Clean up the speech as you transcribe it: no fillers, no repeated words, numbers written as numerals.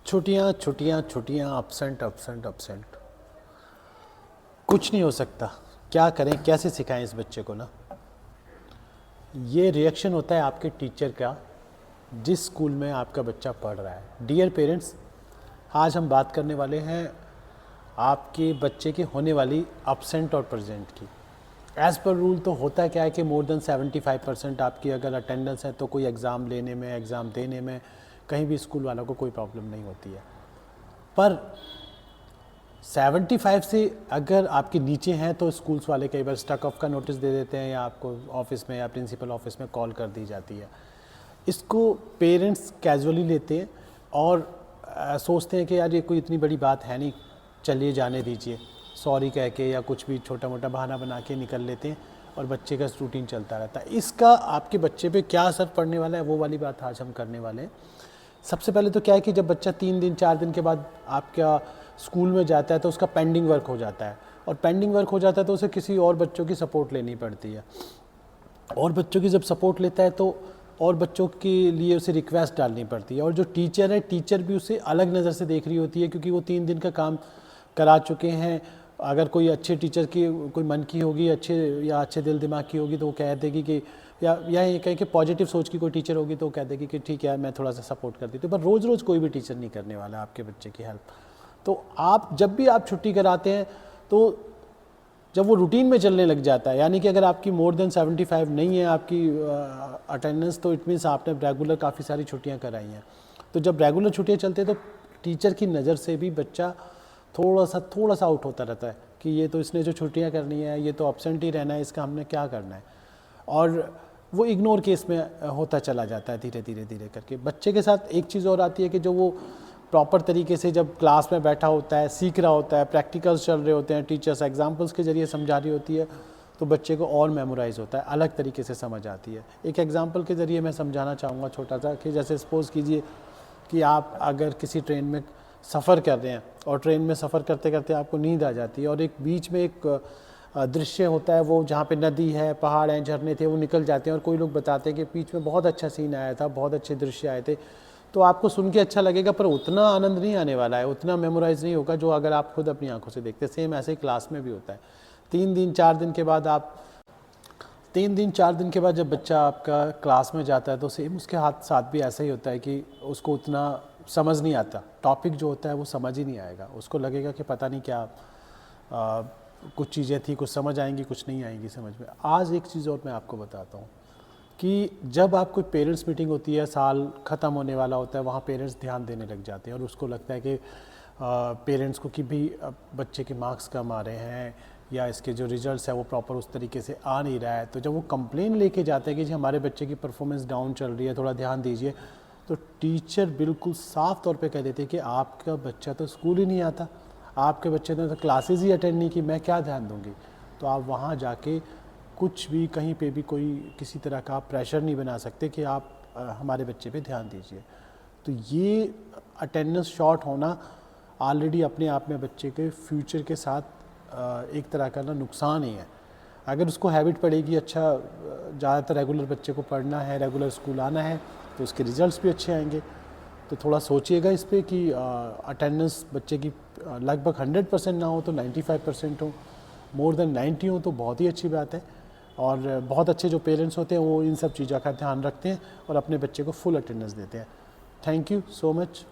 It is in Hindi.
छुट्टियाँ छुट्टियाँ छुट्टियाँ, अपसेंट अपसेंट अपसेंट, कुछ नहीं हो सकता। क्या करें, कैसे सिखाएं इस बच्चे को ना। ये रिएक्शन होता है आपके टीचर का जिस स्कूल में आपका बच्चा पढ़ रहा है। डियर पेरेंट्स, आज हम बात करने वाले हैं आपके बच्चे की होने वाली अपसेंट और प्रेजेंट की। एज़ पर रूल तो होता क्या है कि मोर देन 75% आपकी अगर अटेंडेंस है तो कोई एग्ज़ाम लेने में, एग्ज़ाम देने में कहीं भी स्कूल वालों को कोई प्रॉब्लम नहीं होती है। पर 75 से अगर आपके नीचे हैं तो स्कूल्स वाले कई बार स्टक ऑफ का नोटिस दे देते हैं या आपको ऑफिस में या प्रिंसिपल ऑफिस में कॉल कर दी जाती है। इसको पेरेंट्स कैजुअली लेते हैं और सोचते हैं कि यार ये कोई इतनी बड़ी बात है नहीं, चलिए जाने दीजिए, सॉरी कह के या कुछ भी छोटा मोटा बहाना बना के निकल लेते हैं और बच्चे का रूटीन चलता रहता है। इसका आपके बच्चे पे क्या असर पड़ने वाला है वो वाली बात आज हम करने वाले हैं। सबसे पहले तो क्या है कि जब बच्चा 3 दिन 4 दिन के बाद आपका स्कूल में जाता है तो उसका पेंडिंग वर्क हो जाता है, और पेंडिंग वर्क हो जाता है तो उसे किसी और बच्चों की सपोर्ट लेनी पड़ती है, और बच्चों की जब सपोर्ट लेता है तो और बच्चों के लिए उसे रिक्वेस्ट डालनी पड़ती है, और जो टीचर है टीचर भी उसे अलग नज़र से देख रही होती है क्योंकि वो 3 दिन का काम करा चुके हैं। अगर कोई अच्छे टीचर की कोई मन की होगी, अच्छे दिल दिमाग की होगी तो वो कह देगी कि या ये कहें कि पॉजिटिव सोच की कोई टीचर होगी तो वो कह देगी कि ठीक है मैं थोड़ा सा सपोर्ट कर देती हूँ। पर रोज़ रोज़ कोई भी टीचर नहीं करने वाला आपके बच्चे की हेल्प। तो आप जब भी आप छुट्टी कराते हैं तो जब वो रूटीन में चलने लग जाता है, यानी कि अगर आपकी मोर देन 75 नहीं है आपकी अटेंडेंस, तो इट मीन्स आपने रेगुलर काफ़ी सारी छुट्टियां कराई हैं। तो जब रेगुलर छुट्टियां चलती हैं तो टीचर की नज़र से भी बच्चा थोड़ा सा आउट होता रहता है कि ये तो इसने जो छुट्टियां करनी है, ये तो एब्सेंट ही रहना है, इसका हमने क्या करना है, और वो इग्नोर केस में होता चला जाता है धीरे धीरे धीरे करके। बच्चे के साथ एक चीज़ और आती है कि जो वो प्रॉपर तरीके से जब क्लास में बैठा होता है, सीख रहा होता है, प्रैक्टिकल्स चल रहे होते हैं, टीचर्स एग्जांपल्स के ज़रिए समझा रही होती है, तो बच्चे को और मेमोराइज़ होता है, अलग तरीके से समझ आती है। एक एग्जांपल के ज़रिए मैं समझाना चाहूँगा छोटा सा कि जैसे सपोज़ कीजिए कि आप अगर किसी ट्रेन में सफ़र कर रहे हैं और ट्रेन में सफ़र करते करते आपको नींद आ जाती है और एक बीच में एक दृश्य होता है वो जहाँ पे नदी है, पहाड़ हैं, झरने थे, वो निकल जाते हैं और कोई लोग बताते हैं कि बीच में बहुत अच्छा सीन आया था, बहुत अच्छे दृश्य आए थे। तो आपको सुन के अच्छा लगेगा पर उतना आनंद नहीं आने वाला है, उतना मेमोराइज़ नहीं होगा जो अगर आप खुद अपनी आंखों से देखते। सेम ऐसे ही क्लास में भी होता है। 3 दिन 4 दिन के बाद जब बच्चा आपका क्लास में जाता है तो सेम उसके साथ भी ऐसा ही होता है कि उसको उतना समझ नहीं आता, टॉपिक जो होता है वो समझ ही नहीं आएगा, उसको लगेगा कि पता नहीं क्या कुछ चीज़ें थी, कुछ समझ आएंगी, कुछ नहीं आएंगी समझ में। आज एक चीज़ और मैं आपको बताता हूँ कि जब आप कोई पेरेंट्स मीटिंग होती है, साल ख़त्म होने वाला होता है, वहाँ पेरेंट्स ध्यान देने लग जाते हैं और उसको लगता है कि पेरेंट्स को कि भी बच्चे के मार्क्स कम आ रहे हैं या इसके जो रिजल्ट्स है वो प्रॉपर उस तरीके से आ नहीं रहा है। तो जब वो कंप्लेन लेके जाते हैं कि जी हमारे बच्चे की परफॉर्मेंस डाउन चल रही है, थोड़ा ध्यान दीजिए, तो टीचर बिल्कुल साफ तौर पे कह देते हैं कि आपका बच्चा तो स्कूल ही नहीं आता, आपके बच्चे ने तो क्लासेस ही अटेंड नहीं की, मैं क्या ध्यान दूंगी। तो आप वहाँ जाके कुछ भी कहीं पे भी कोई किसी तरह का प्रेशर नहीं बना सकते कि आप हमारे बच्चे पे ध्यान दीजिए। तो ये अटेंडेंस शॉर्ट होना ऑलरेडी अपने आप में बच्चे के फ्यूचर के साथ एक तरह का ना नुकसान ही है। अगर उसको हैबिट पड़ेगी, अच्छा ज़्यादातर रेगुलर बच्चे को पढ़ना है, रेगुलर स्कूल आना है, तो उसके रिजल्ट्स भी अच्छे आएंगे। तो थोड़ा सोचिएगा इस पे कि अटेंडेंस बच्चे की लगभग 100% ना हो तो 95% हो, मोर देन 90 हो तो बहुत ही अच्छी बात है। और बहुत अच्छे जो पेरेंट्स होते हैं वो इन सब चीज़ों का ध्यान रखते हैं और अपने बच्चे को फुल अटेंडेंस देते हैं। Thank you so much.